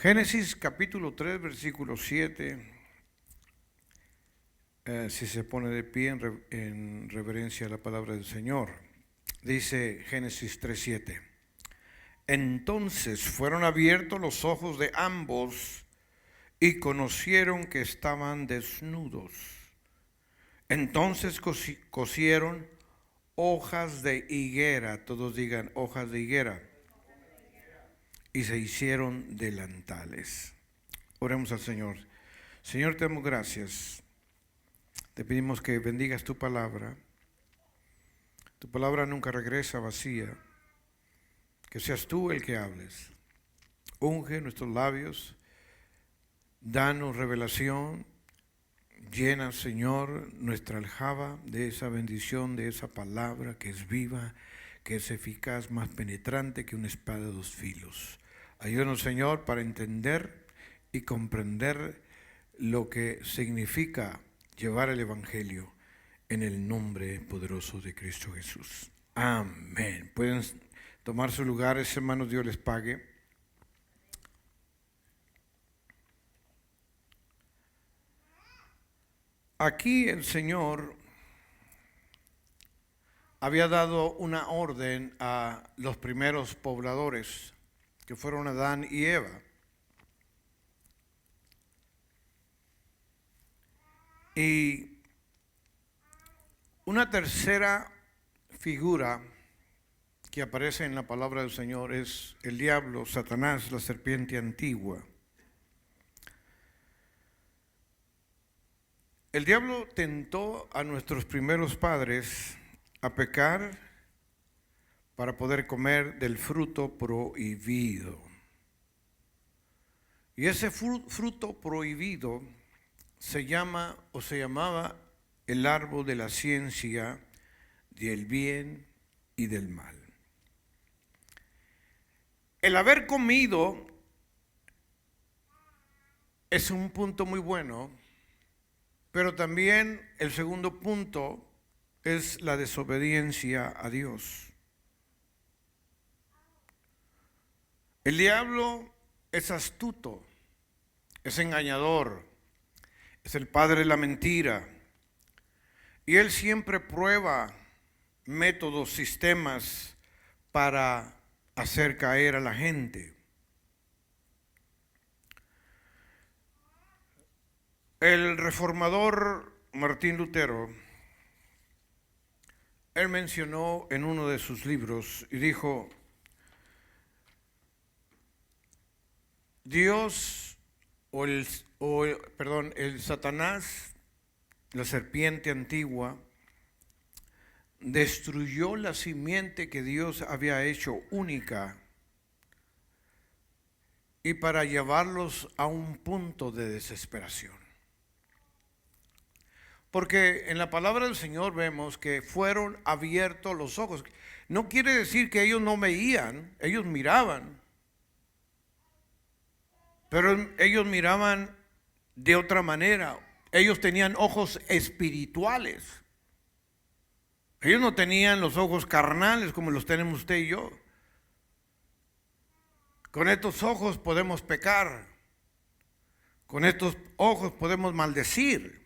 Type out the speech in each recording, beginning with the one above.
Génesis capítulo 3, versículo 7, si se pone de pie en reverencia a la palabra del Señor. Dice Génesis 3:7. Entonces fueron abiertos los ojos de ambos y conocieron que estaban desnudos. Entonces cosieron hojas de higuera, todos digan hojas de higuera, y se hicieron delantales. Oremos al Señor. Señor, te damos gracias. Te pedimos que bendigas tu palabra. Tu palabra nunca regresa vacía. Que seas tú el que hables. Unge nuestros labios. Danos revelación. Llena, Señor, nuestra aljaba de esa bendición, de esa palabra que es viva, que es eficaz, más penetrante que una espada de dos filos. Ayúdanos, Señor, para entender y comprender lo que significa llevar el Evangelio en el nombre poderoso de Cristo Jesús. Amén. Pueden tomar sus lugares, hermanos, Dios les pague. Aquí el Señor había dado una orden a los primeros pobladores, que fueron Adán y Eva. Y una tercera figura que aparece en la palabra del Señor es el diablo, Satanás, la serpiente antigua. El diablo tentó a nuestros primeros padres a pecar para poder comer del fruto prohibido. Y ese fruto prohibido se llama o se llamaba el árbol de la ciencia del bien y del mal. El haber comido es un punto muy bueno, pero también el segundo punto es la desobediencia a Dios. El diablo es astuto, es engañador, es el padre de la mentira. Y él siempre prueba métodos, sistemas para hacer caer a la gente. El reformador Martín Lutero, él mencionó en uno de sus libros y dijo: Dios el Satanás, la serpiente antigua, destruyó la simiente que Dios había hecho única y para llevarlos a un punto de desesperación. Porque en la palabra del Señor vemos que fueron abiertos los ojos. No quiere decir que ellos no veían, ellos miraban. Pero ellos miraban de otra manera. Ellos tenían ojos espirituales. Ellos no tenían los ojos carnales como los tenemos usted y yo. Con estos ojos podemos pecar. Con estos ojos podemos maldecir.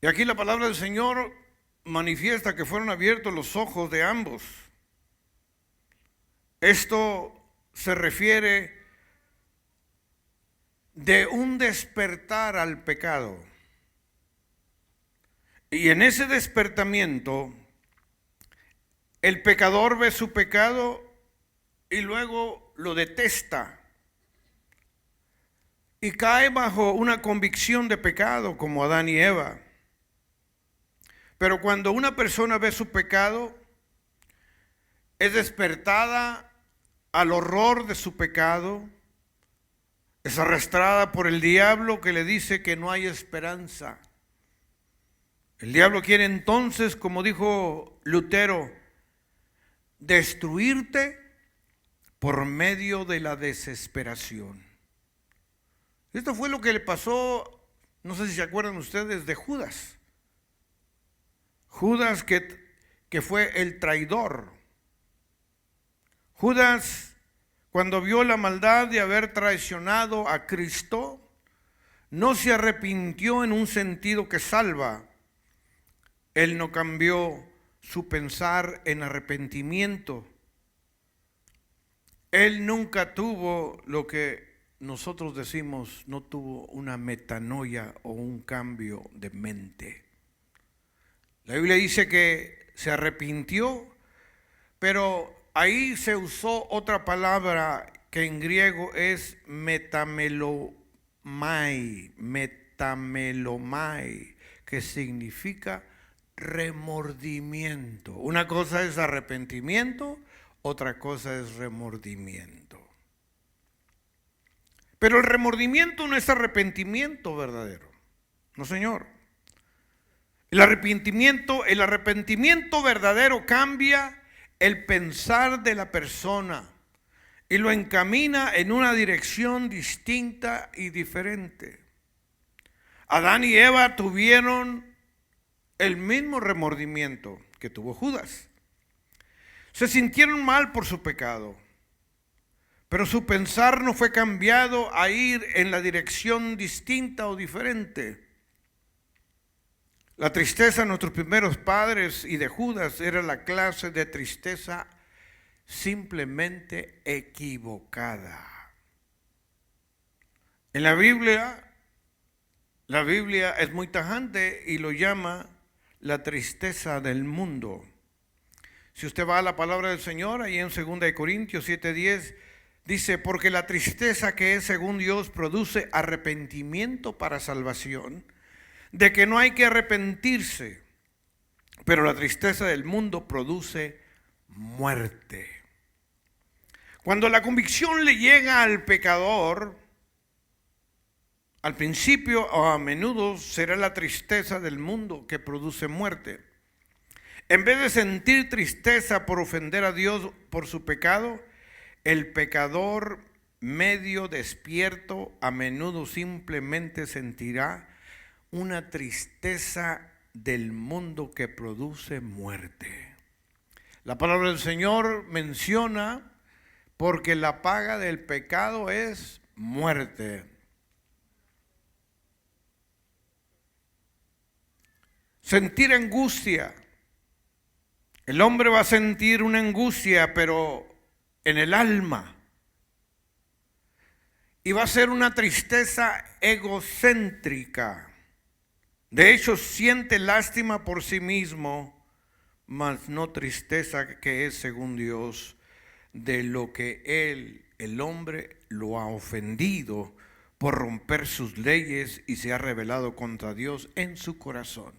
Y aquí la palabra del Señor manifiesta que fueron abiertos los ojos de ambos. Esto se refiere de un despertar al pecado. Y en ese despertamiento, el pecador ve su pecado y luego lo detesta. Y cae bajo una convicción de pecado como Adán y Eva. Pero cuando una persona ve su pecado, es despertada al horror de su pecado, es arrastrada por el diablo que le dice que no hay esperanza. El diablo quiere entonces, como dijo Lutero, destruirte por medio de la desesperación. Esto fue lo que le pasó, no sé si se acuerdan ustedes, de Judas. Judas que fue el traidor. Judas, cuando vio la maldad de haber traicionado a Cristo, no se arrepintió en un sentido que salva. Él no cambió su pensar en arrepentimiento. Él nunca tuvo lo que nosotros decimos, no tuvo una metanoia o un cambio de mente. La Biblia dice que se arrepintió, pero ahí se usó otra palabra que en griego es metamelomai, que significa remordimiento. Una cosa es arrepentimiento, otra cosa es remordimiento. Pero el remordimiento no es arrepentimiento verdadero. No, señor. El arrepentimiento verdadero cambia el pensar de la persona y lo encamina en una dirección distinta y diferente. Adán y Eva tuvieron el mismo remordimiento que tuvo Judas. Se sintieron mal por su pecado, pero su pensar no fue cambiado a ir en la dirección distinta o diferente. La tristeza de nuestros primeros padres y de Judas era la clase de tristeza simplemente equivocada. En la Biblia es muy tajante y lo llama la tristeza del mundo. Si usted va a la palabra del Señor, ahí en 2 Corintios 7:10, dice, porque la tristeza que es según Dios produce arrepentimiento para salvación, de que no hay que arrepentirse, pero la tristeza del mundo produce muerte. Cuando la convicción le llega al pecador, al principio o a menudo será la tristeza del mundo que produce muerte. En vez de sentir tristeza por ofender a Dios por su pecado, el pecador medio despierto a menudo simplemente sentirá una tristeza del mundo que produce muerte. La palabra del Señor menciona, porque la paga del pecado es muerte. Sentir angustia. El hombre va a sentir una angustia, pero en el alma. Y va a ser una tristeza egocéntrica. De hecho, siente lástima por sí mismo, mas no tristeza que es según Dios, de lo que él, el hombre, lo ha ofendido por romper sus leyes y se ha rebelado contra Dios en su corazón.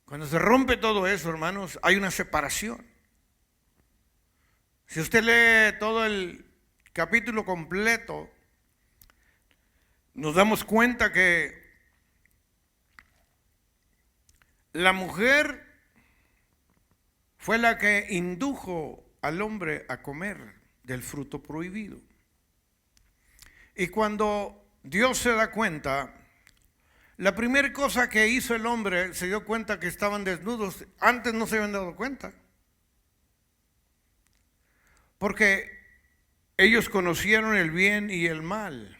Cuando se rompe todo eso, hermanos, hay una separación. Si usted lee todo el capítulo completo, nos damos cuenta que la mujer fue la que indujo al hombre a comer del fruto prohibido. Y cuando Dios se da cuenta, la primera cosa que hizo el hombre, se dio cuenta que estaban desnudos. Antes no se habían dado cuenta, porque ellos conocieron el bien y el mal.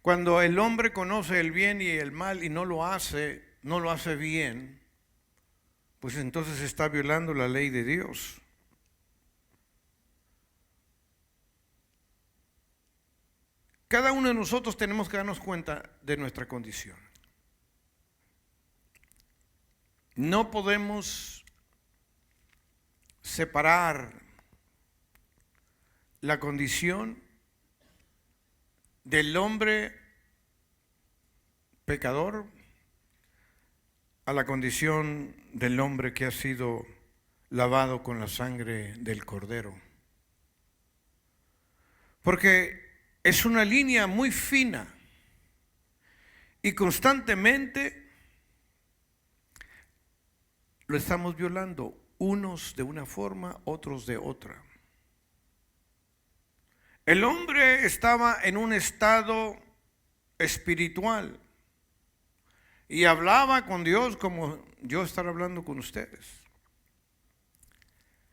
Cuando el hombre conoce el bien y el mal y no lo hace bien, pues entonces está violando la ley de Dios. Cada uno de nosotros tenemos que darnos cuenta de nuestra condición. No podemos separar la condición del hombre pecador a la condición del hombre que ha sido lavado con la sangre del Cordero. Porque es una línea muy fina y constantemente lo estamos violando, unos de una forma, otros de otra. El hombre estaba en un estado espiritual y hablaba con Dios como yo estaré hablando con ustedes.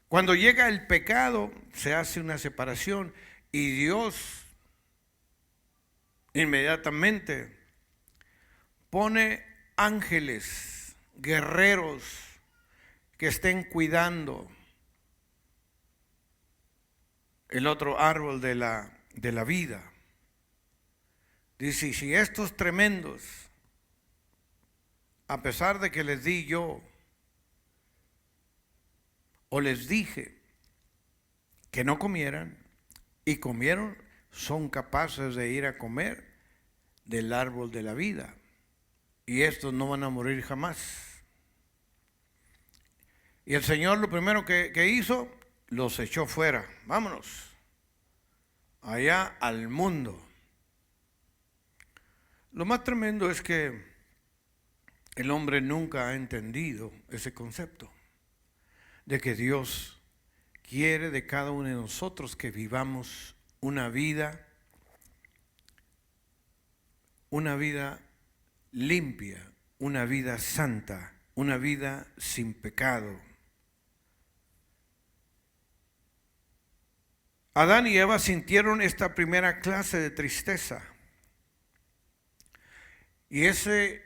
Cuando llega el pecado, se hace una separación y Dios inmediatamente pone ángeles, guerreros que estén cuidando el otro árbol de la vida. Dice, si estos tremendos, a pesar de que les di yo, o les dije que no comieran, y comieron, son capaces de ir a comer del árbol de la vida, y estos no van a morir jamás. Y el Señor lo primero que hizo, los echó fuera. Vámonos, allá al mundo. Lo más tremendo es que el hombre nunca ha entendido ese concepto de que Dios quiere de cada uno de nosotros que vivamos una vida limpia, una vida santa, una vida sin pecado. Adán y Eva sintieron esta primera clase de tristeza. Y ese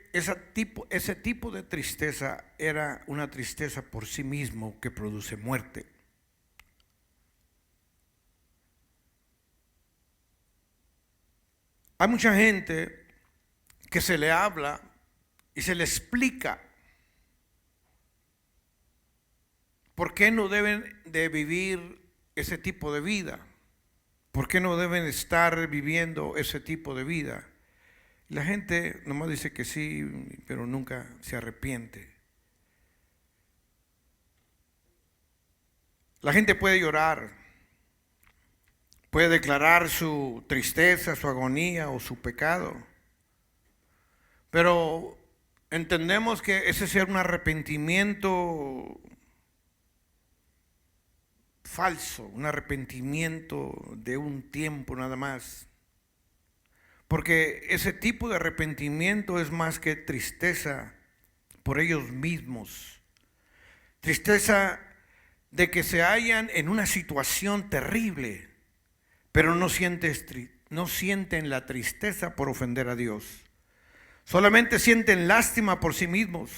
tipo de tristeza era una tristeza por sí mismo que produce muerte. Hay mucha gente que se le habla y se le explica por qué no deben de vivir ese tipo de vida, por qué no deben estar viviendo ese tipo de vida. La gente nomás dice que sí, pero nunca se arrepiente. La gente puede llorar, puede declarar su tristeza, su agonía o su pecado, pero entendemos que ese es un arrepentimiento falso, un arrepentimiento de un tiempo nada más. Porque ese tipo de arrepentimiento es más que tristeza por ellos mismos. Tristeza de que se hallan en una situación terrible, pero no sienten la tristeza por ofender a Dios. Solamente sienten lástima por sí mismos.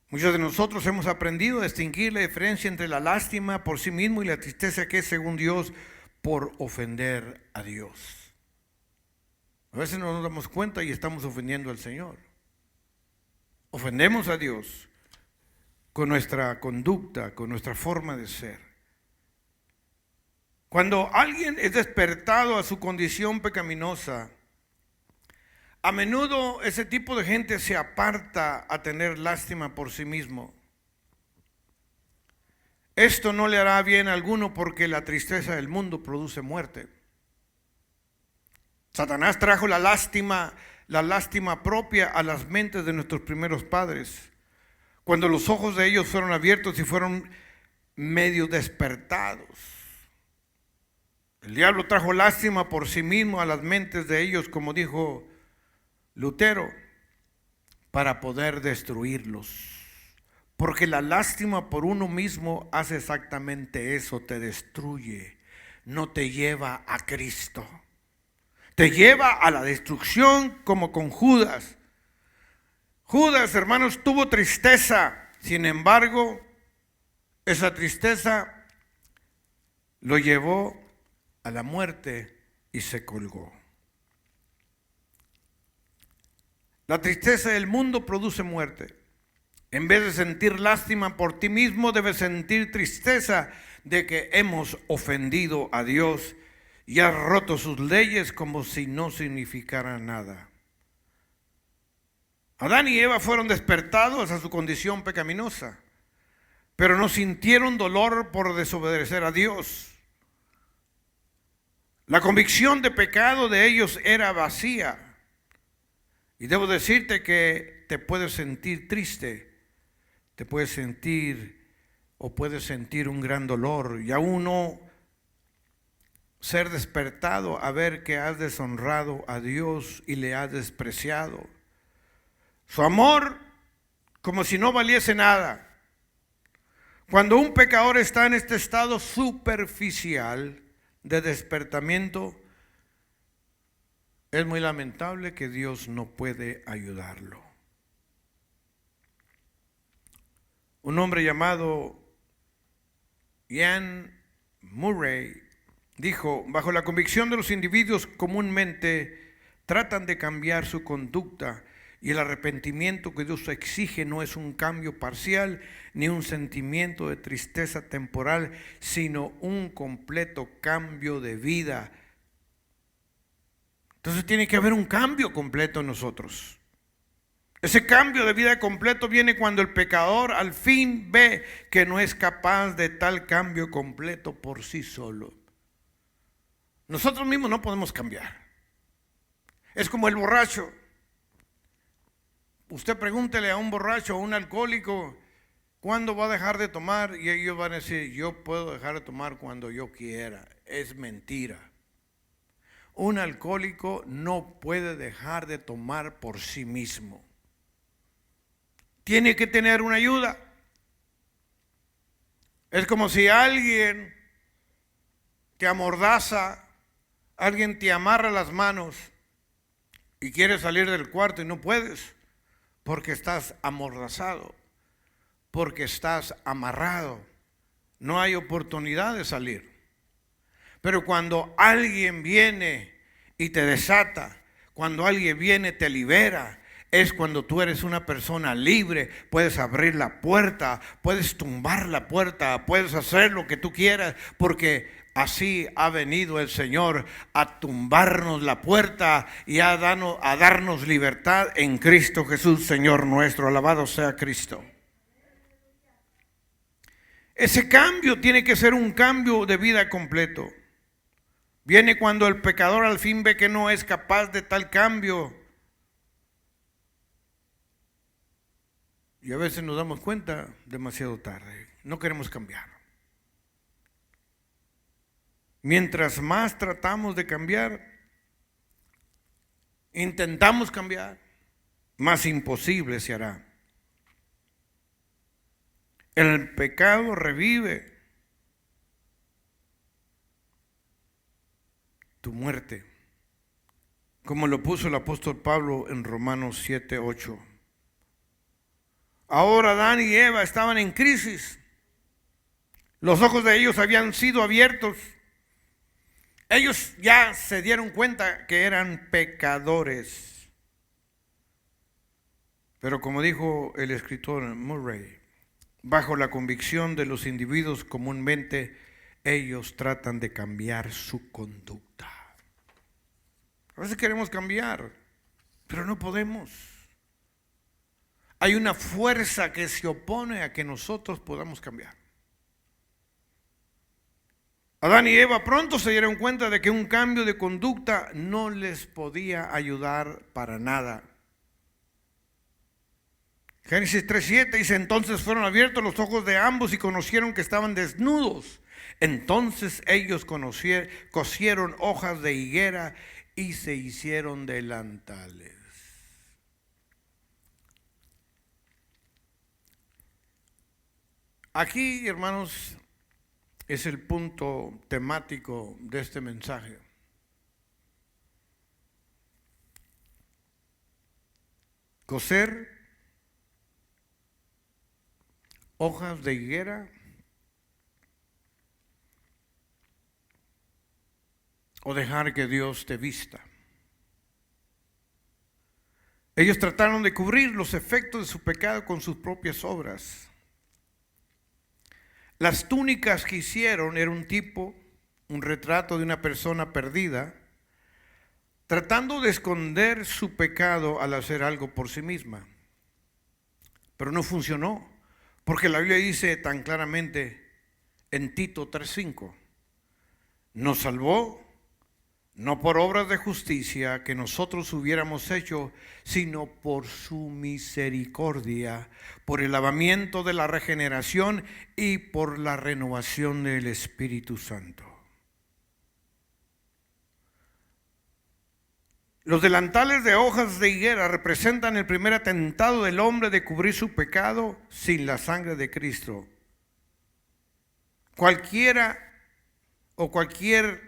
Muchos de nosotros hemos aprendido a distinguir la diferencia entre la lástima por sí mismo y la tristeza que es según Dios por ofender a Dios. A veces no nos damos cuenta y estamos ofendiendo al Señor. Ofendemos a Dios con nuestra conducta, con nuestra forma de ser. Cuando alguien es despertado a su condición pecaminosa, a menudo ese tipo de gente se aparta a tener lástima por sí mismo. Esto no le hará bien a alguno porque la tristeza del mundo produce muerte. Satanás trajo la lástima propia a las mentes de nuestros primeros padres, cuando los ojos de ellos fueron abiertos y fueron medio despertados. El diablo trajo lástima por sí mismo a las mentes de ellos, como dijo Lutero, para poder destruirlos. Porque la lástima por uno mismo hace exactamente eso, te destruye, no te lleva a Cristo. Te lleva a la destrucción como con Judas. Judas, hermanos, tuvo tristeza, sin embargo, esa tristeza lo llevó a la muerte y se colgó. La tristeza del mundo produce muerte. En vez de sentir lástima por ti mismo, debes sentir tristeza de que hemos ofendido a Dios y has roto sus leyes como si no significaran nada. Adán y Eva fueron despertados a su condición pecaminosa, pero no sintieron dolor por desobedecer a Dios. La convicción de pecado de ellos era vacía. Y debo decirte que te puedes sentir triste, te puedes sentir o puedes sentir un gran dolor y aún no ser despertado a ver que has deshonrado a Dios y le has despreciado. Su amor como si no valiese nada. Cuando un pecador está en este estado superficial de despertamiento, es muy lamentable que Dios no puede ayudarlo. Un hombre llamado Ian Murray dijo: bajo la convicción de los individuos comúnmente tratan de cambiar su conducta, y el arrepentimiento que Dios exige no es un cambio parcial ni un sentimiento de tristeza temporal, sino un completo cambio de vida. Entonces tiene que haber un cambio completo en nosotros. Ese cambio de vida completo viene cuando el pecador al fin ve que no es capaz de tal cambio completo por sí solo. Nosotros mismos no podemos cambiar. Es como el borracho. Usted pregúntele a un borracho o a un alcohólico cuándo va a dejar de tomar, y ellos van a decir: yo puedo dejar de tomar cuando yo quiera. Es mentira. Un alcohólico no puede dejar de tomar por sí mismo. Tiene que tener una ayuda. Es como si alguien te amordaza, alguien te amarra las manos y quieres salir del cuarto y no puedes, porque estás amordazado, porque estás amarrado. No hay oportunidad de salir. Pero cuando alguien viene y te desata, cuando alguien viene te libera, es cuando tú eres una persona libre. Puedes abrir la puerta, puedes tumbar la puerta, puedes hacer lo que tú quieras, porque así ha venido el Señor, a tumbarnos la puerta y a darnos libertad en Cristo Jesús, Señor nuestro. Alabado sea Cristo. Ese cambio tiene que ser un cambio de vida completo. Viene cuando el pecador al fin ve que no es capaz de tal cambio. Y a veces nos damos cuenta demasiado tarde. No queremos cambiar. Mientras más tratamos de cambiar, intentamos cambiar, más imposible se hará. El pecado revive tu muerte, como lo puso el apóstol Pablo en Romanos 7:8. Ahora Adán y Eva estaban en crisis. Los ojos de ellos habían sido abiertos. Ellos ya se dieron cuenta que eran pecadores. Pero como dijo el escritor Murray, bajo la convicción de los individuos comúnmente, ellos tratan de cambiar su conducta. A veces queremos cambiar, pero no podemos. Hay una fuerza que se opone a que nosotros podamos cambiar. Adán y Eva pronto se dieron cuenta de que un cambio de conducta no les podía ayudar para nada. Génesis 3:7 dice: entonces fueron abiertos los ojos de ambos y conocieron que estaban desnudos. Entonces ellos cosieron hojas de higuera y se hicieron delantales. Aquí, hermanos, es el punto temático de este mensaje. Coser hojas de higuera o dejar que Dios te vista. Ellos trataron de cubrir los efectos de su pecado con sus propias obras. Las túnicas que hicieron era un retrato de una persona perdida, tratando de esconder su pecado al hacer algo por sí misma. Pero no funcionó, porque la Biblia dice tan claramente en Tito 3:5, nos salvó no por obras de justicia que nosotros hubiéramos hecho, sino por su misericordia, por el lavamiento de la regeneración y por la renovación del Espíritu Santo. Los delantales de hojas de higuera representan el primer atentado del hombre de cubrir su pecado sin la sangre de Cristo. cualquiera o cualquier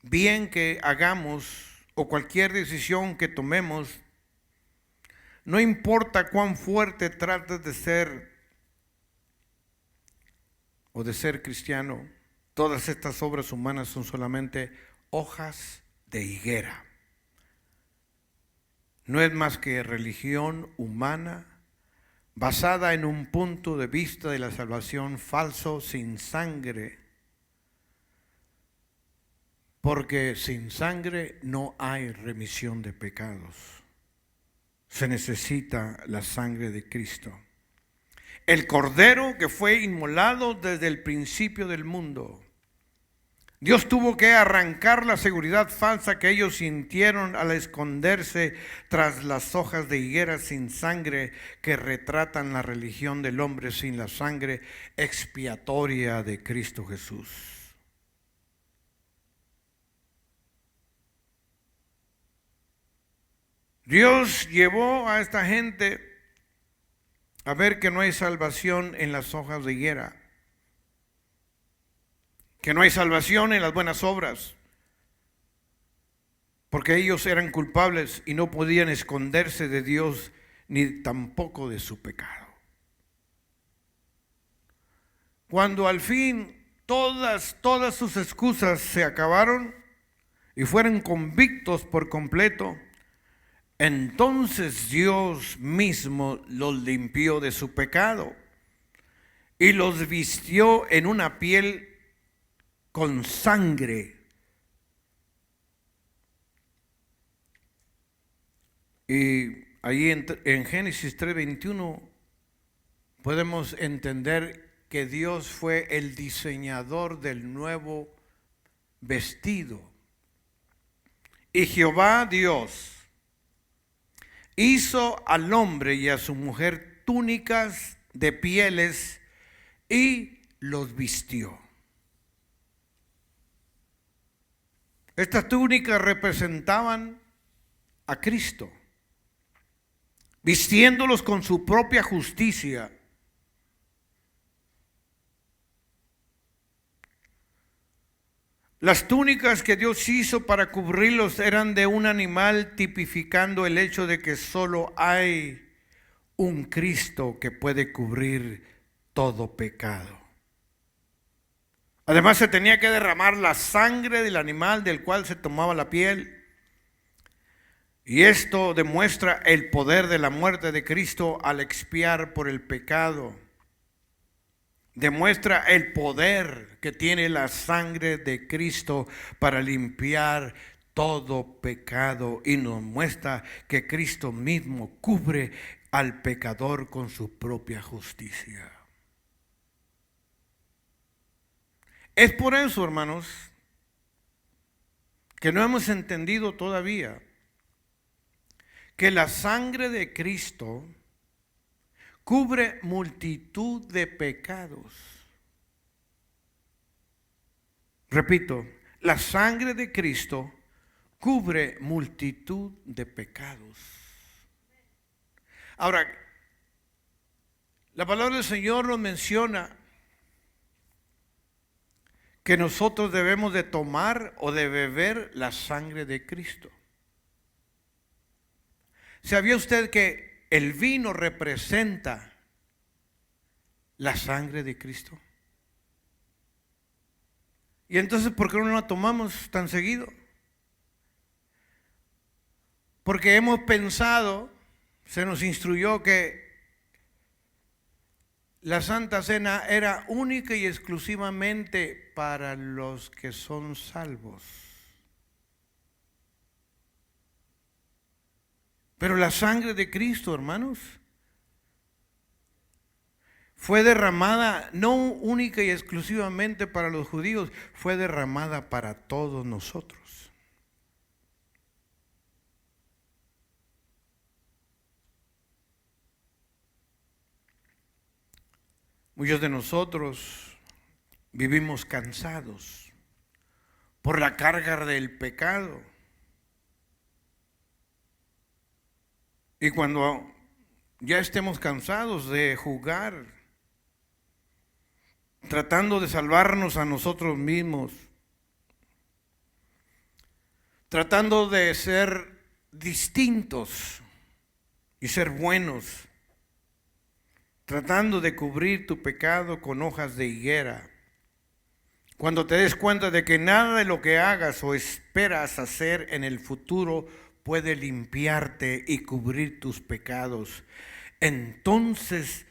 bien que hagamos o cualquier decisión que tomemos, no importa cuán fuerte trates de ser o de ser cristiano, todas estas obras humanas son solamente hojas de higuera. No es más que religión humana basada en un punto de vista de la salvación falso, sin sangre, porque sin sangre no hay remisión de pecados. Se necesita la sangre de Cristo. El Cordero que fue inmolado desde el principio del mundo. Dios tuvo que arrancar la seguridad falsa que ellos sintieron al esconderse tras las hojas de higuera sin sangre que retratan la religión del hombre sin la sangre expiatoria de Cristo Jesús. Dios llevó a esta gente a ver que no hay salvación en las hojas de higuera, que no hay salvación en las buenas obras, porque ellos eran culpables y no podían esconderse de Dios ni tampoco de su pecado. Cuando al fin todas sus excusas se acabaron y fueron convictos por completo, entonces Dios mismo los limpió de su pecado y los vistió en una piel con sangre. Y ahí en Génesis 3:21 podemos entender que Dios fue el diseñador del nuevo vestido. Y Jehová Dios hizo al hombre y a su mujer túnicas de pieles y los vistió. Estas túnicas representaban a Cristo, vistiéndolos con su propia justicia. Las túnicas que Dios hizo para cubrirlos eran de un animal, tipificando el hecho de que solo hay un Cristo que puede cubrir todo pecado. Además, se tenía que derramar la sangre del animal del cual se tomaba la piel. Y esto demuestra el poder de la muerte de Cristo al expiar por el pecado. Demuestra el poder que tiene la sangre de Cristo para limpiar todo pecado y nos muestra que Cristo mismo cubre al pecador con su propia justicia. Es por eso, hermanos, que no hemos entendido todavía que la sangre de Cristo cubre multitud de pecados. Repito, la sangre de Cristo cubre multitud de pecados. Ahora, la palabra del Señor nos menciona que nosotros debemos de tomar o de beber la sangre de Cristo. ¿Sabía usted que el vino representa la sangre de Cristo? Y entonces, ¿por qué no la tomamos tan seguido? Porque hemos pensado, se nos instruyó que la Santa Cena era única y exclusivamente para los que son salvos. Pero la sangre de Cristo, hermanos, fue derramada no única y exclusivamente para los judíos, fue derramada para todos nosotros. Muchos de nosotros vivimos cansados por la carga del pecado. Y cuando ya estemos cansados de jugar tratando de salvarnos a nosotros mismos, tratando de ser distintos y ser buenos, tratando de cubrir tu pecado con hojas de higuera. Cuando te des cuenta de que nada de lo que hagas o esperas hacer en el futuro puede limpiarte y cubrir tus pecados, entonces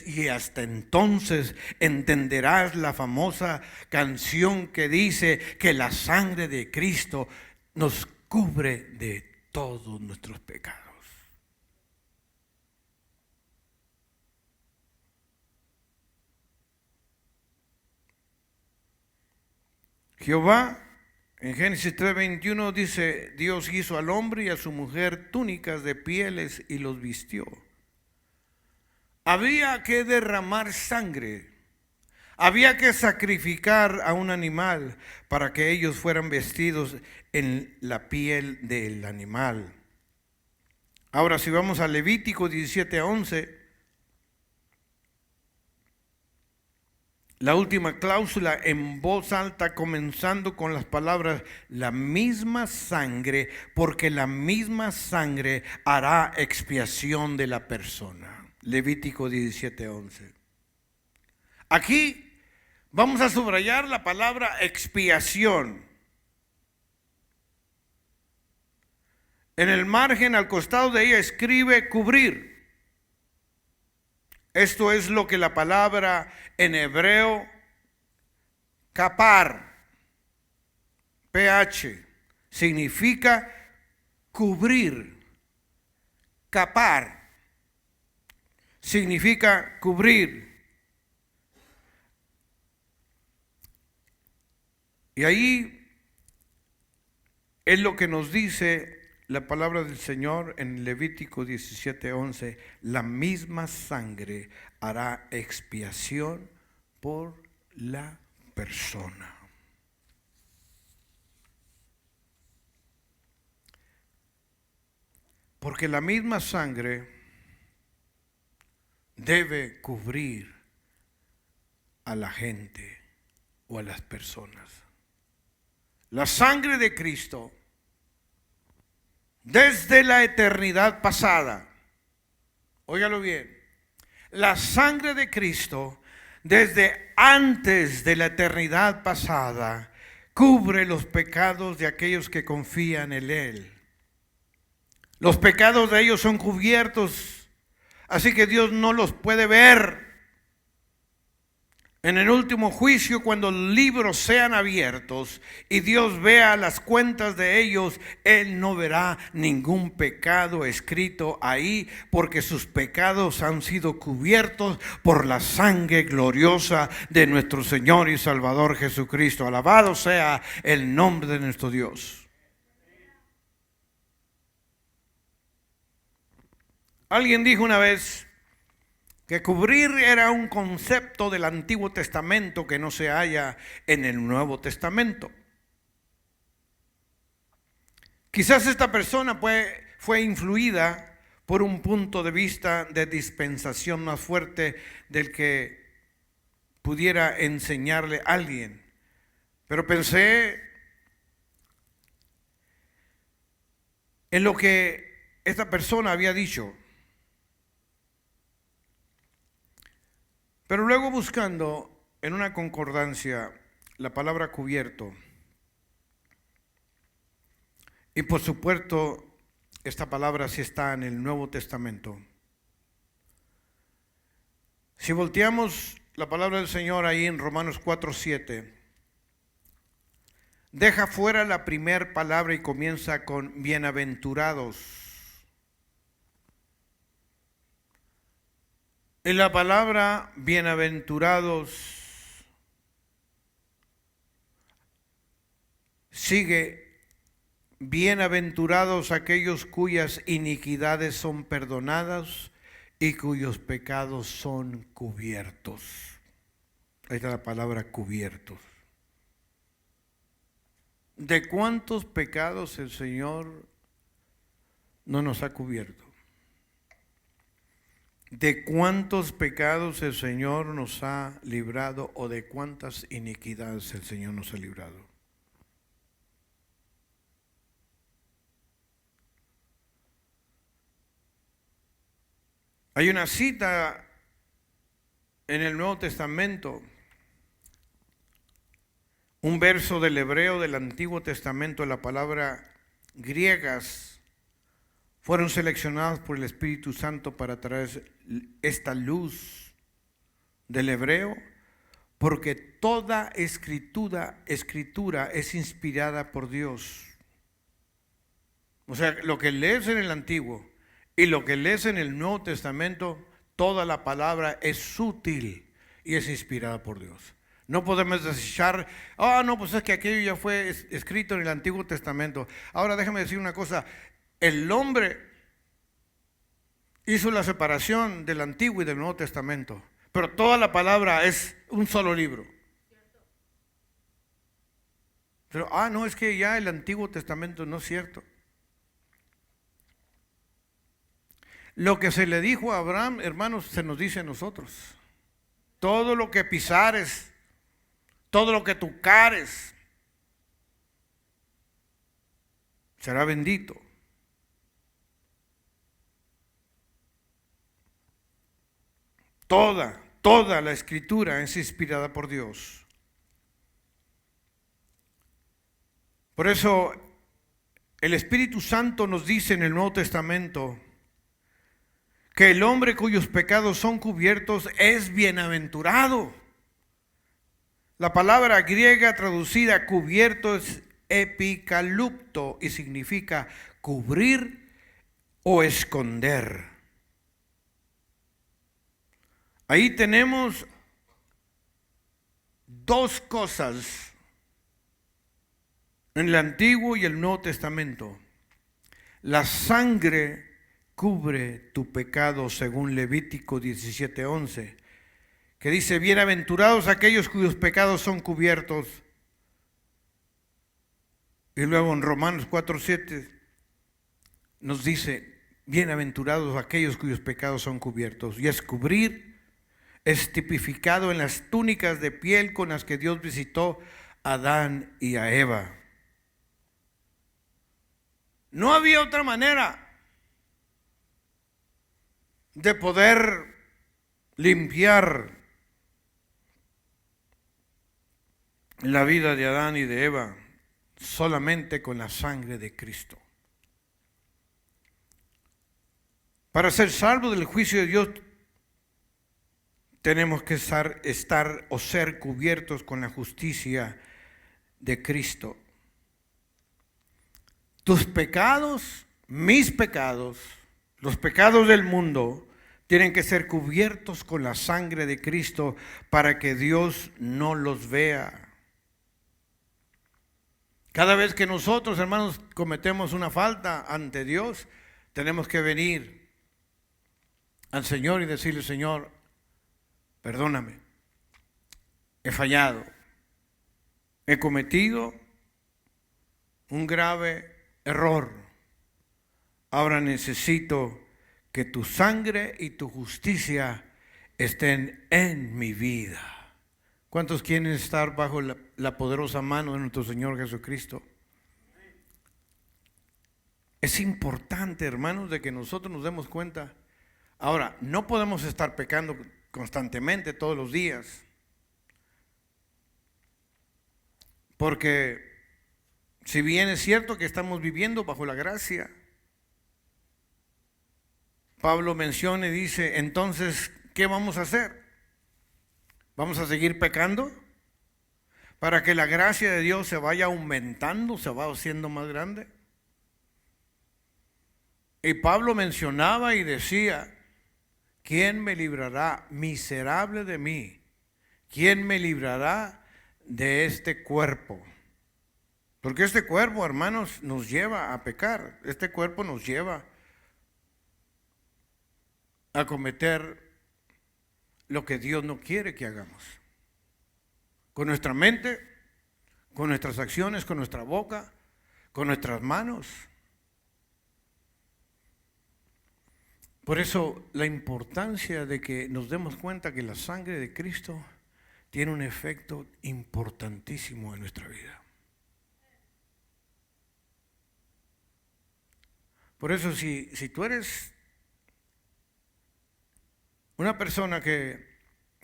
y hasta entonces entenderás la famosa canción que dice que la sangre de Cristo nos cubre de todos nuestros pecados. Jehová, en Génesis 3:21 dice, Dios hizo al hombre y a su mujer túnicas de pieles y los vistió. Había que derramar sangre, había que sacrificar a un animal para que ellos fueran vestidos en la piel del animal. Ahora si vamos a Levítico 17:11, la última cláusula en voz alta, comenzando con las palabras, la misma sangre, porque la misma sangre hará expiación de la persona. Levítico 17:11. Aquí vamos a subrayar la palabra expiación. En el margen, al costado de ella, escribe cubrir. Esto es lo que la palabra en hebreo kapar, PH, significa cubrir. Kapar significa cubrir. Y ahí es lo que nos dice la palabra del Señor en Levítico 17:11, la misma sangre hará expiación por la persona. Porque la misma sangre debe cubrir a la gente o a las personas. La sangre de Cristo desde la eternidad pasada, óigalo bien, la sangre de Cristo desde antes de la eternidad pasada cubre los pecados de aquellos que confían en Él. Los pecados de ellos son cubiertos, así que Dios no los puede ver. En el último juicio, cuando los libros sean abiertos y Dios vea las cuentas de ellos, Él no verá ningún pecado escrito ahí, porque sus pecados han sido cubiertos por la sangre gloriosa de nuestro Señor y Salvador Jesucristo. Alabado sea el nombre de nuestro Dios. Alguien dijo una vez que cubrir era un concepto del Antiguo Testamento que no se halla en el Nuevo Testamento. Quizás esta persona fue influida por un punto de vista de dispensación más fuerte del que pudiera enseñarle a alguien. Pero pensé en lo que esta persona había dicho. Pero luego buscando en una concordancia la palabra cubierto, y por supuesto esta palabra sí está en el Nuevo Testamento. Si volteamos la palabra del Señor ahí en Romanos 4:7, deja fuera la primer palabra y comienza con bienaventurados. En la palabra bienaventurados sigue, bienaventurados aquellos cuyas iniquidades son perdonadas y cuyos pecados son cubiertos. Ahí está la palabra cubiertos. ¿De cuántos pecados el Señor no nos ha cubierto? ¿De cuántos pecados el Señor nos ha librado o de cuántas iniquidades el Señor nos ha librado? Hay una cita en el Nuevo Testamento, un verso del hebreo del Antiguo Testamento, la palabra griegas fueron seleccionadas por el Espíritu Santo para traer esta luz del hebreo, porque toda escritura es inspirada por Dios. O sea, lo que lees en el Antiguo y lo que lees en el Nuevo Testamento, toda la palabra es útil y es inspirada por Dios. No podemos desechar, no, pues es que aquello ya fue escrito en el Antiguo Testamento. Ahora déjame decir una cosa, el hombre hizo la separación del Antiguo y del Nuevo Testamento, pero toda la palabra es un solo libro. Pero, no, es que ya el Antiguo Testamento no es cierto. Lo que se le dijo a Abraham, hermanos, se nos dice a nosotros. Todo lo que pisares, todo lo que tocares, será bendito. Toda la escritura es inspirada por Dios. Por eso el Espíritu Santo nos dice en el Nuevo Testamento que el hombre cuyos pecados son cubiertos es bienaventurado. La palabra griega traducida cubierto es epikalupto y significa cubrir o esconder. Ahí tenemos dos cosas en el Antiguo y el Nuevo Testamento. La sangre cubre tu pecado según Levítico 17:11, que dice, bienaventurados aquellos cuyos pecados son cubiertos. Y luego en Romanos 4:7 nos dice, bienaventurados aquellos cuyos pecados son cubiertos. Y es cubrir, es tipificado en las túnicas de piel con las que Dios visitó a Adán y a Eva. No había otra manera de poder limpiar la vida de Adán y de Eva, solamente con la sangre de Cristo. Para ser salvos del juicio de Dios, tenemos que estar o ser cubiertos con la justicia de Cristo. Tus pecados, mis pecados, los pecados del mundo, tienen que ser cubiertos con la sangre de Cristo para que Dios no los vea. Cada vez que nosotros, hermanos, cometemos una falta ante Dios, tenemos que venir al Señor y decirle, Señor, perdóname, he fallado, he cometido un grave error. Ahora necesito que tu sangre y tu justicia estén en mi vida. ¿Cuántos quieren estar bajo la poderosa mano de nuestro Señor Jesucristo? Es importante, hermanos, de que nosotros nos demos cuenta. Ahora, no podemos estar pecando constantemente todos los días, porque si bien es cierto que estamos viviendo bajo la gracia, Pablo menciona y dice, entonces, ¿qué vamos a hacer? ¿Vamos a seguir pecando? Para que la gracia de Dios se vaya aumentando, se va haciendo más grande. Y Pablo mencionaba y decía, ¿quién me librará, miserable de mí? ¿Quién me librará de este cuerpo? Porque este cuerpo, hermanos, nos lleva a pecar. Este cuerpo nos lleva a cometer lo que Dios no quiere que hagamos. Con nuestra mente, con nuestras acciones, con nuestra boca, con nuestras manos. Por eso la importancia de que nos demos cuenta que la sangre de Cristo tiene un efecto importantísimo en nuestra vida. Por eso si tú eres una persona que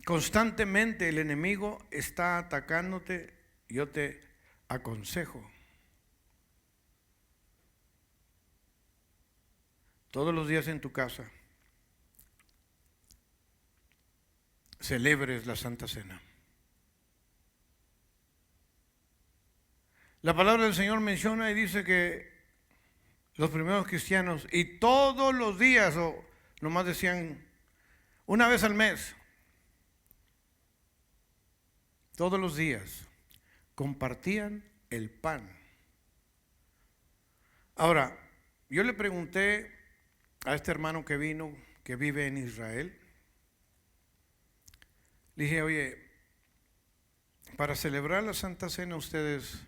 constantemente el enemigo está atacándote, yo te aconsejo todos los días en tu casa celebres la Santa Cena. La palabra del Señor menciona y dice que los primeros cristianos, y todos los días, o nomás decían una vez al mes, todos los días, compartían el pan. Ahora, yo le pregunté a este hermano que vino, que vive en Israel, le dije, oye, para celebrar la Santa Cena ustedes,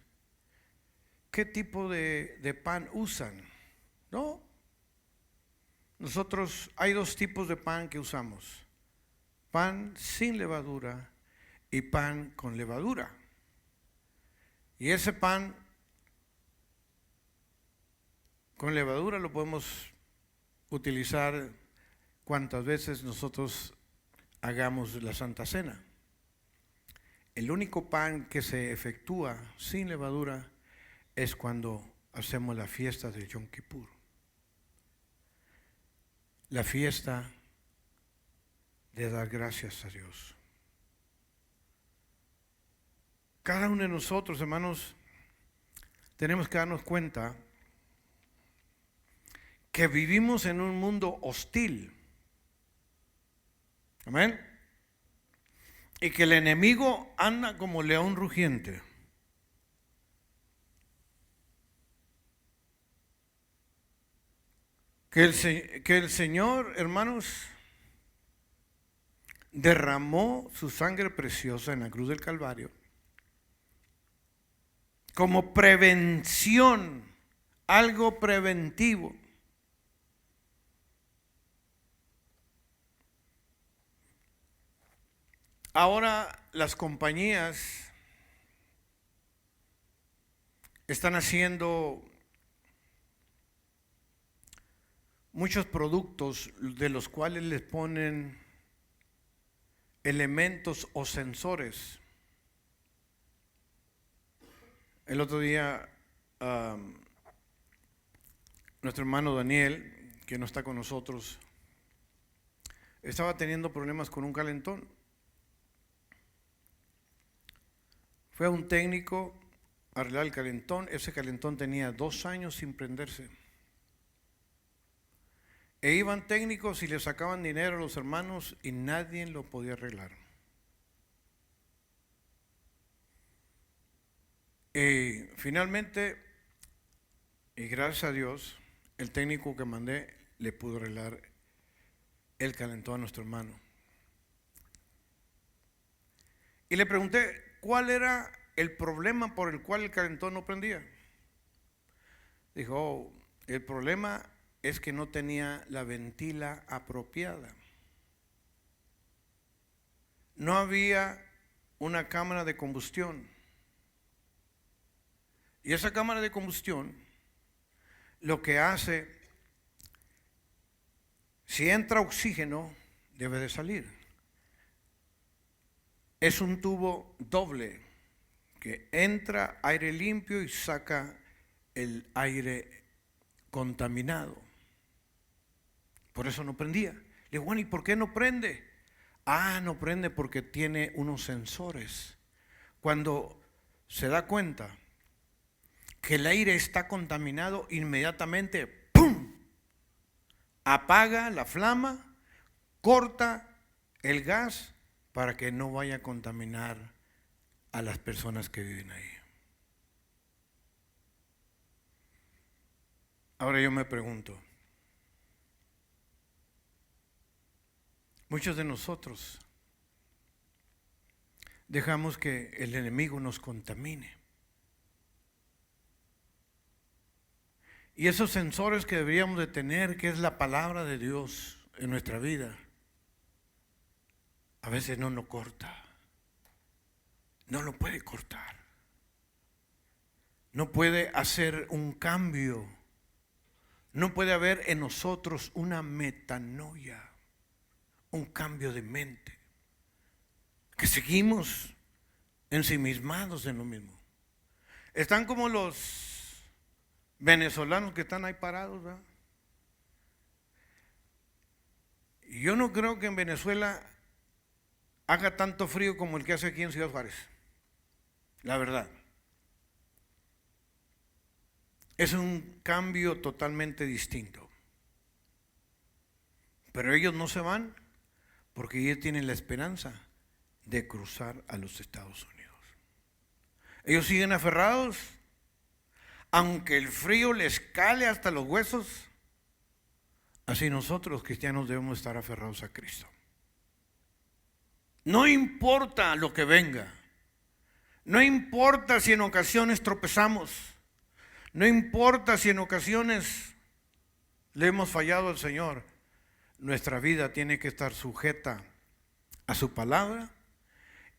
¿qué tipo de pan usan? No, nosotros hay dos tipos de pan que usamos, pan sin levadura y pan con levadura. Y ese pan con levadura lo podemos utilizar cuantas veces nosotros hagamos la Santa Cena. El único pan que se efectúa sin levadura es cuando hacemos la fiesta de Yom Kippur. La fiesta de dar gracias a Dios. Cada uno de nosotros, hermanos, tenemos que darnos cuenta que vivimos en un mundo hostil. Amén. Y que el enemigo anda como león rugiente. Que el Señor, hermanos, derramó su sangre preciosa en la cruz del Calvario como prevención, algo preventivo. Ahora las compañías están haciendo muchos productos de los cuales les ponen elementos o sensores. El otro día nuestro hermano Daniel, que no está con nosotros, estaba teniendo problemas con un calentón. Fue a un técnico a arreglar el calentón. Ese calentón tenía 2 años sin prenderse. E iban técnicos y le sacaban dinero a los hermanos y nadie lo podía arreglar. Y finalmente, y gracias a Dios, el técnico que mandé le pudo arreglar el calentón a nuestro hermano. Y le pregunté cuál era el problema por el cual el calentón no prendía. Dijo, oh, el problema es que no tenía la ventila apropiada. No había una cámara de combustión. Y esa cámara de combustión lo que hace, si entra oxígeno, debe de salir. Es un tubo doble que entra aire limpio y saca el aire contaminado. Por eso no prendía. Le digo, bueno, ¿y por qué no prende? Ah, no prende porque tiene unos sensores. Cuando se da cuenta que el aire está contaminado, inmediatamente ¡pum!, apaga la flama, corta el gas para que no vaya a contaminar a las personas que viven ahí. Ahora yo me pregunto, muchos de nosotros dejamos que el enemigo nos contamine. Y esos sensores que deberíamos de tener, que es la palabra de Dios, en nuestra vida, a veces no nos corta. No lo puede cortar. No puede hacer un cambio. No puede haber en nosotros una metanoia, un cambio de mente. Que seguimos ensimismados en lo mismo. Están como los venezolanos que están ahí parados, ¿verdad? Yo no creo que en Venezuela haga tanto frío como el que hace aquí en Ciudad Juárez. La verdad. Es un cambio totalmente distinto. Pero ellos no se van porque ellos tienen la esperanza de cruzar a los Estados Unidos. Ellos siguen aferrados, aunque el frío les cale hasta los huesos. Así nosotros los cristianos debemos estar aferrados a Cristo. No importa lo que venga. No importa si en ocasiones tropezamos. No importa si en ocasiones le hemos fallado al Señor. Nuestra vida tiene que estar sujeta a su palabra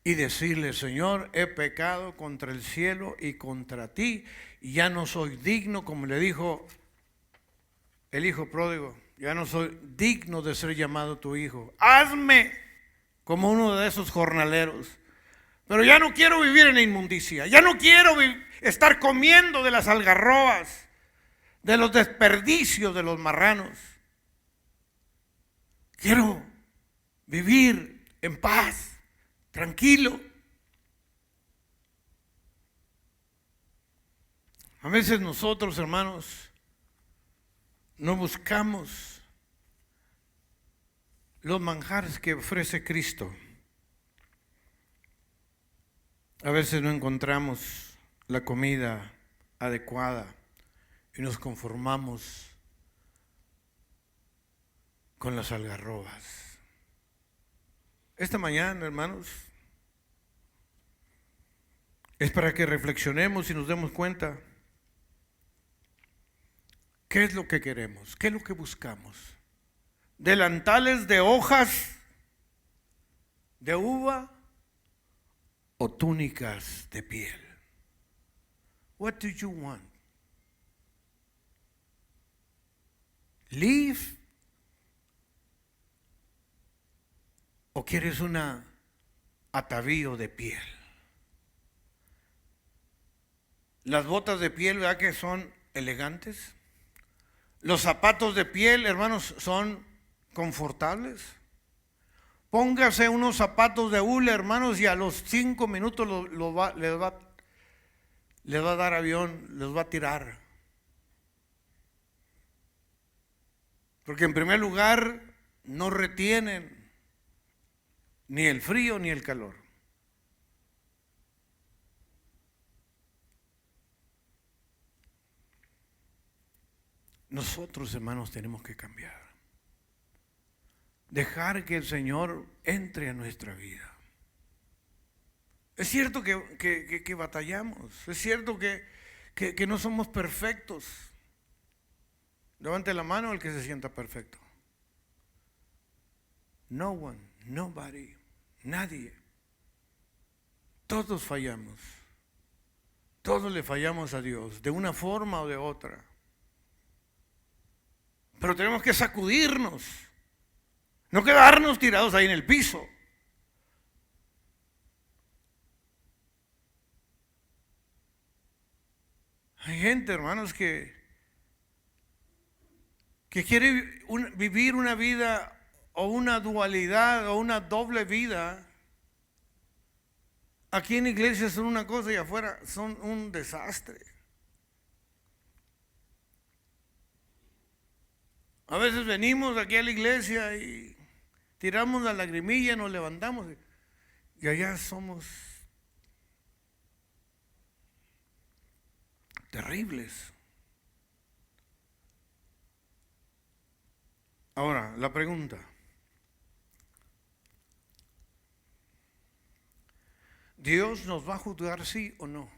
y decirle: Señor, he pecado contra el cielo y contra ti, y ya no soy digno, como le dijo el hijo pródigo, ya no soy digno de ser llamado tu hijo. Hazme como uno de esos jornaleros. Pero ya no quiero vivir en la inmundicia, ya no quiero estar comiendo de las algarrobas, de los desperdicios de los marranos. Quiero vivir en paz, tranquilo. A veces nosotros, hermanos, no buscamos los manjares que ofrece Cristo. A veces no encontramos la comida adecuada y nos conformamos con las algarrobas. Esta mañana, hermanos, es para que reflexionemos y nos demos cuenta qué es lo que queremos, qué es lo que buscamos. Delantales de hojas de uva o túnicas de piel. What do you want? Leaf o quieres una atavío de piel. Las botas de piel, ¿verdad que son elegantes? Los zapatos de piel, hermanos, son confortables. Póngase unos zapatos de hule, hermanos, y a los 5 minutos les va a dar avión, les va a tirar. Porque en primer lugar no retienen ni el frío ni el calor. Nosotros, hermanos, tenemos que cambiar. Dejar que el Señor entre a nuestra vida. Es cierto que batallamos. Es cierto que no somos perfectos. Levante la mano el que se sienta perfecto. No one, nobody, nadie. Todos fallamos. Todos le fallamos a Dios, de una forma o de otra. Pero tenemos que sacudirnos. No quedarnos tirados ahí en el piso. Hay gente, hermanos, que quiere vivir una vida o una dualidad o una doble vida. Aquí en la iglesia son una cosa y afuera son un desastre. A veces venimos aquí a la iglesia y tiramos la lagrimilla, nos levantamos y allá somos terribles. Ahora, la pregunta: ¿Dios nos va a juzgar sí o no?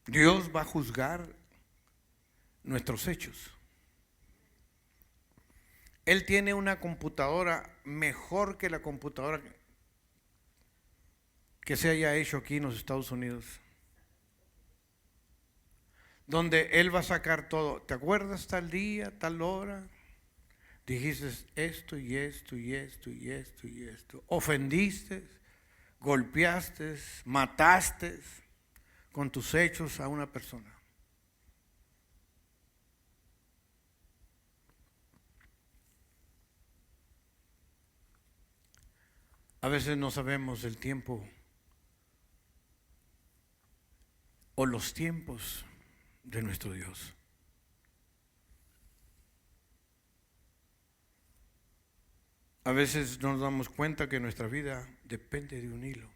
Dios va a juzgar nuestros hechos. Él tiene una computadora mejor que la computadora que se haya hecho aquí en los Estados Unidos, donde Él va a sacar todo. ¿Te acuerdas tal día, tal hora? Dijiste esto y esto y esto y esto y esto. Ofendiste, golpeaste, mataste con tus hechos a una persona. A veces no sabemos el tiempo o los tiempos de nuestro Dios. A veces no nos damos cuenta que nuestra vida depende de un hilo.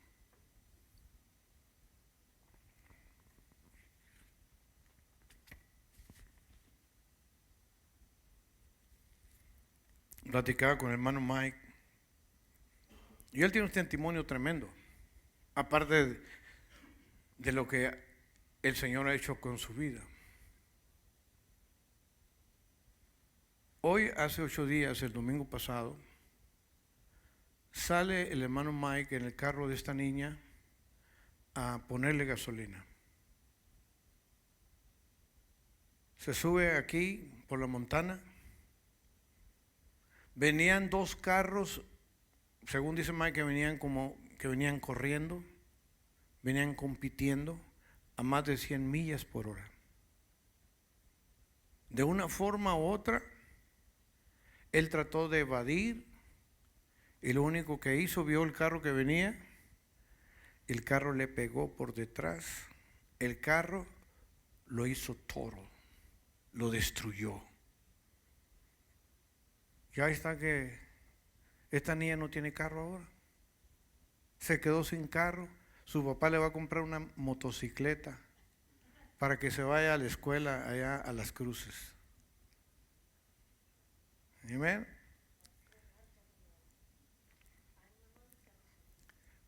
Platicaba con el hermano Mike y él tiene un testimonio tremendo, aparte de lo que el Señor ha hecho con su vida. Hoy, hace 8 días, el domingo pasado, sale el hermano Mike en el carro de esta niña a ponerle gasolina. Se sube aquí por la Montana. Venían 2 carros, según dice Mike, que venían corriendo, venían compitiendo a más de 100 millas por hora. De una forma u otra, él trató de evadir y lo único que hizo, vio el carro que venía, el carro le pegó por detrás, el carro lo hizo toro, lo destruyó. Ya está que esta niña no tiene carro ahora, se quedó sin carro, su papá le va a comprar una motocicleta para que se vaya a la escuela allá a Las Cruces. Amén.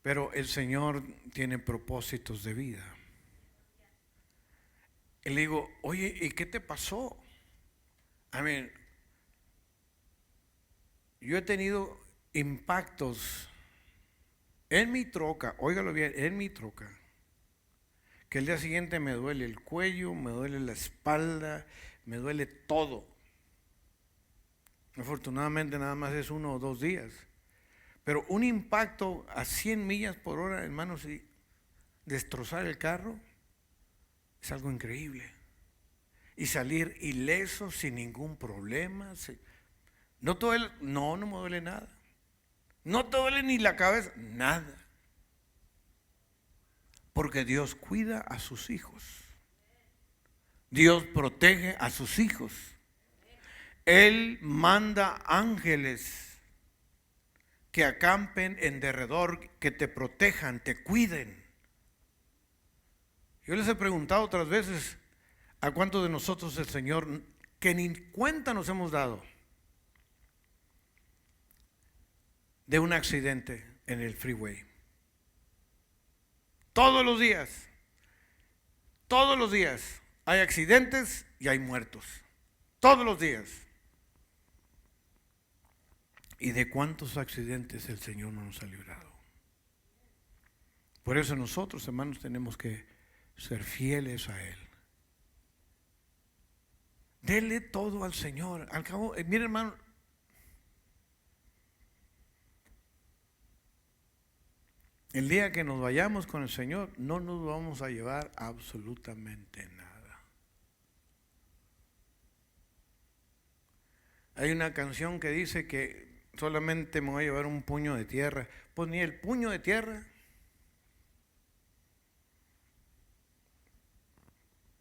Pero el Señor tiene propósitos de vida. Y le digo, oye, ¿y qué te pasó? Amén. Yo he tenido impactos en mi troca, óigalo bien, en mi troca, que el día siguiente me duele el cuello, me duele la espalda, me duele todo. Afortunadamente nada más es 1 o 2 días. Pero un impacto a 100 millas por hora, hermanos, y destrozar el carro es algo increíble. Y salir ileso sin ningún problema. No te duele, no me duele nada. No te duele ni la cabeza, nada. Porque Dios cuida a sus hijos. Dios protege a sus hijos. Él manda ángeles que acampen en derredor, que te protejan, te cuiden. Yo les he preguntado otras veces a cuántos de nosotros el Señor, que ni cuenta nos hemos dado de un accidente en el freeway. Todos los días hay accidentes y hay muertos. Todos los días. ¿Y de cuántos accidentes el Señor no nos ha librado? Por eso nosotros, hermanos, tenemos que ser fieles a Él. Dele todo al Señor. Al cabo, mire, hermano, el día que nos vayamos con el Señor, no nos vamos a llevar absolutamente nada. Hay una canción que dice que solamente me voy a llevar un puño de tierra. Pues ni el puño de tierra.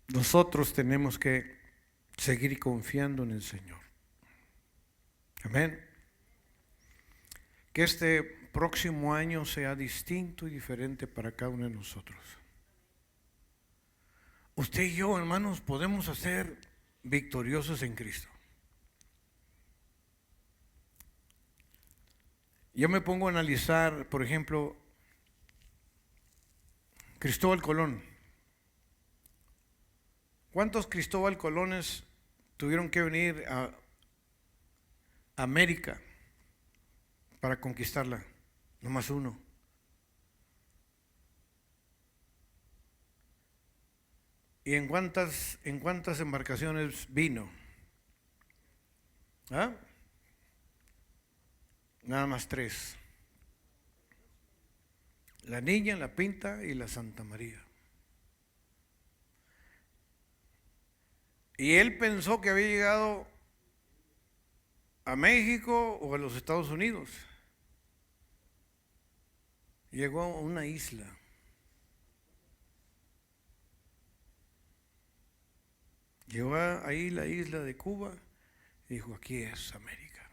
Nosotros tenemos que seguir confiando en el Señor. Amén. Que este próximo año sea distinto y diferente para cada uno de nosotros. Usted y yo, hermanos, podemos ser victoriosos en Cristo. Yo me pongo a analizar, por ejemplo, Cristóbal Colón. ¿Cuántos Cristóbal Colones tuvieron que venir América para conquistarla, nomás uno. ¿Y en cuántas embarcaciones vino? ¿Ah? Nada más 3. La Niña, la Pinta y la Santa María. Y él pensó que había llegado a México o a los Estados Unidos. Llegó a una isla. Llegó ahí la isla de Cuba y dijo, aquí es América.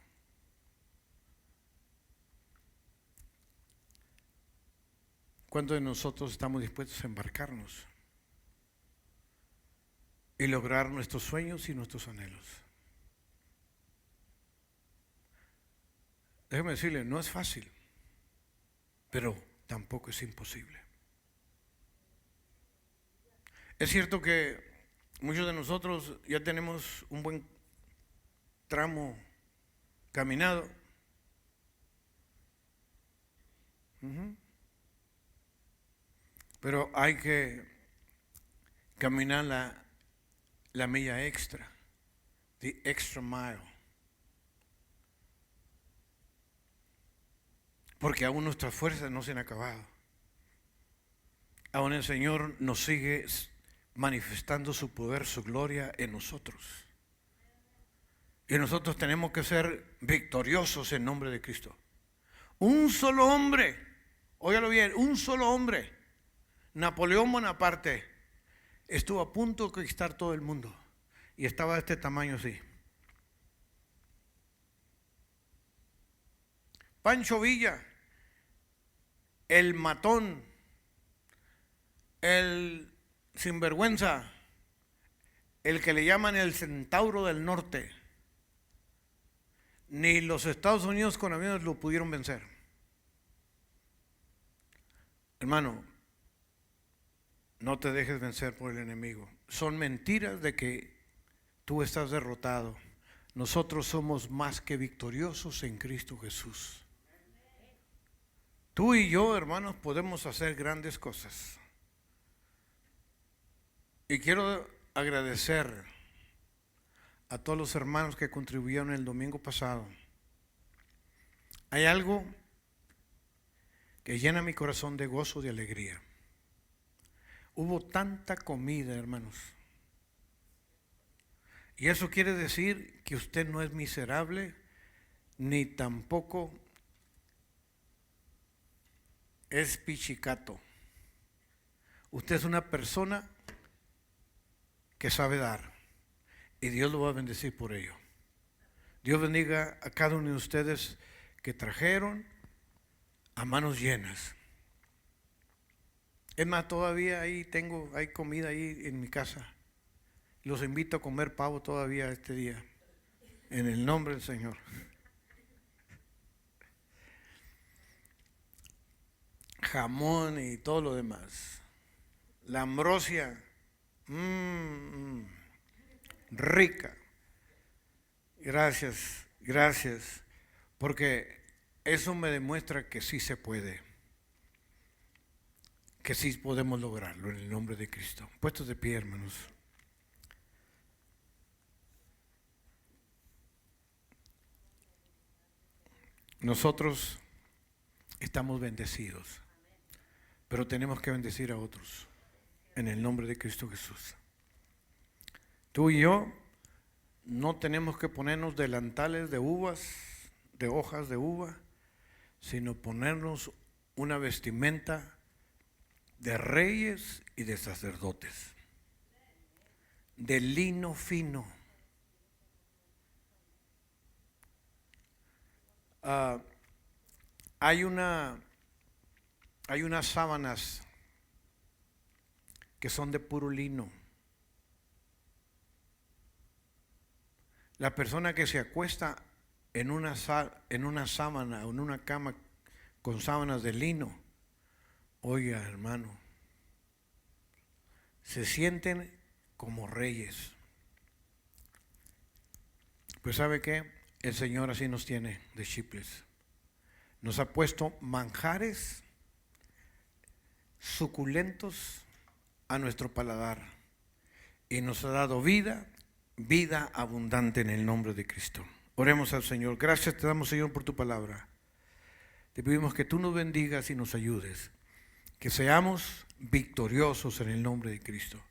¿Cuántos de nosotros estamos dispuestos a embarcarnos y lograr nuestros sueños y nuestros anhelos? Déjeme decirle, no es fácil, pero tampoco es imposible. Es cierto que muchos de nosotros ya tenemos un buen tramo caminado. Pero hay que caminar la milla extra, the extra mile. Porque aún nuestras fuerzas no se han acabado. Aún el Señor nos sigue manifestando su poder, su gloria en nosotros. Y nosotros tenemos que ser victoriosos en nombre de Cristo. Un solo hombre, óigalo bien, un solo hombre, Napoleón Bonaparte, estuvo a punto de conquistar todo el mundo y estaba de este tamaño así. Pancho Villa, el matón, el sinvergüenza, el que le llaman el centauro del norte, ni los Estados Unidos con aviones lo pudieron vencer. Hermano, no te dejes vencer por el enemigo. Son mentiras de que tú estás derrotado. Nosotros somos más que victoriosos en Cristo Jesús. Tú y yo, hermanos, podemos hacer grandes cosas. Y quiero agradecer a todos los hermanos que contribuyeron el domingo pasado. Hay algo que llena mi corazón de gozo, de alegría. Hubo tanta comida, hermanos. Y eso quiere decir que usted no es miserable, ni tampoco es pichicato. Usted es una persona que sabe dar. Y Dios lo va a bendecir por ello. Dios bendiga a cada uno de ustedes que trajeron a manos llenas. Es más, todavía hay comida ahí en mi casa. Los invito a comer pavo todavía este día. En el nombre del Señor. Jamón y todo lo demás. La ambrosia. Rica. Gracias, gracias. Porque eso me demuestra que sí se puede. Que sí podemos lograrlo en el nombre de Cristo. Puestos de pie, hermanos. Nosotros estamos bendecidos, pero tenemos que bendecir a otros en el nombre de Cristo Jesús. Tú y yo no tenemos que ponernos delantales de uvas, de hojas de uva, sino ponernos una vestimenta de reyes y de sacerdotes, de lino fino. Hay unas sábanas que son de puro lino. La persona que se acuesta en una sábana o en una cama con sábanas de lino, oiga, hermano, se sienten como reyes. Pues ¿sabe qué? El Señor así nos tiene de chiples. Nos ha puesto manjares suculentos a nuestro paladar y nos ha dado vida, vida abundante en el nombre de Cristo. Oremos al Señor. Gracias te damos, Señor, por tu palabra. Te pedimos que tú nos bendigas y nos ayudes, que seamos victoriosos en el nombre de Cristo.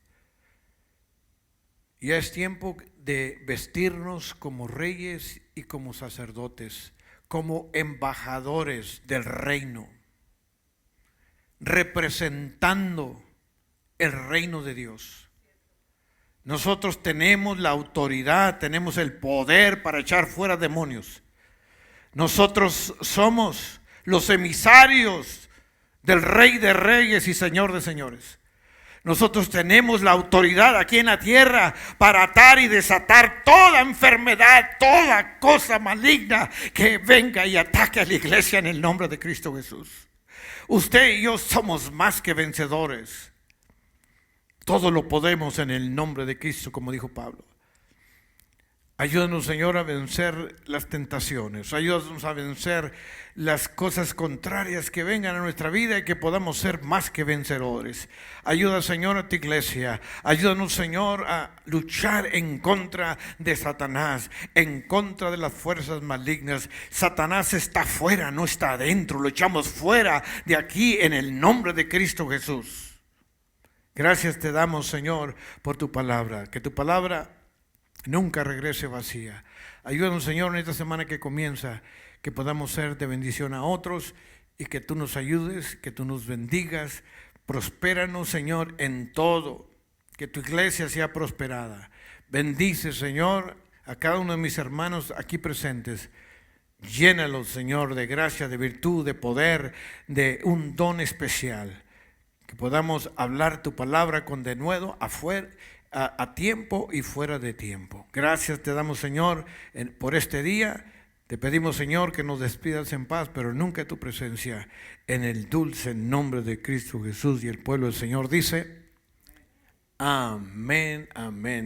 Ya es tiempo de vestirnos como reyes y como sacerdotes, como embajadores del reino, representando el reino de Dios. Nosotros tenemos la autoridad, tenemos el poder para echar fuera demonios. Nosotros somos los emisarios del Rey de Reyes y Señor de Señores. Nosotros tenemos la autoridad aquí en la tierra para atar y desatar toda enfermedad, toda cosa maligna que venga y ataque a la iglesia en el nombre de Cristo Jesús. Usted y yo somos más que vencedores. Todo lo podemos en el nombre de Cristo, como dijo Pablo. Ayúdanos, Señor, a vencer las tentaciones. Ayúdanos a vencer las cosas contrarias que vengan a nuestra vida y que podamos ser más que vencedores. Ayuda, Señor, a tu iglesia. Ayúdanos, Señor, a luchar en contra de Satanás, en contra de las fuerzas malignas. Satanás está fuera, no está adentro. Lo echamos fuera de aquí en el nombre de Cristo Jesús. Gracias te damos, Señor, por tu palabra. Que tu palabra nunca regrese vacía. Ayúdanos, Señor, en esta semana que comienza, que podamos ser de bendición a otros y que tú nos ayudes, que tú nos bendigas. Prospéranos, Señor, en todo. Que tu iglesia sea prosperada. Bendice, Señor, a cada uno de mis hermanos aquí presentes. Llénalos, Señor, de gracia, de virtud, de poder, de un don especial. Que podamos hablar tu palabra con denuedo afuera, a tiempo y fuera de tiempo. Gracias te damos, Señor, por este día. Te pedimos, Señor, que nos despidas en paz, pero nunca tu presencia, en el dulce nombre de Cristo Jesús. Y el pueblo del Señor dice, amén, amén.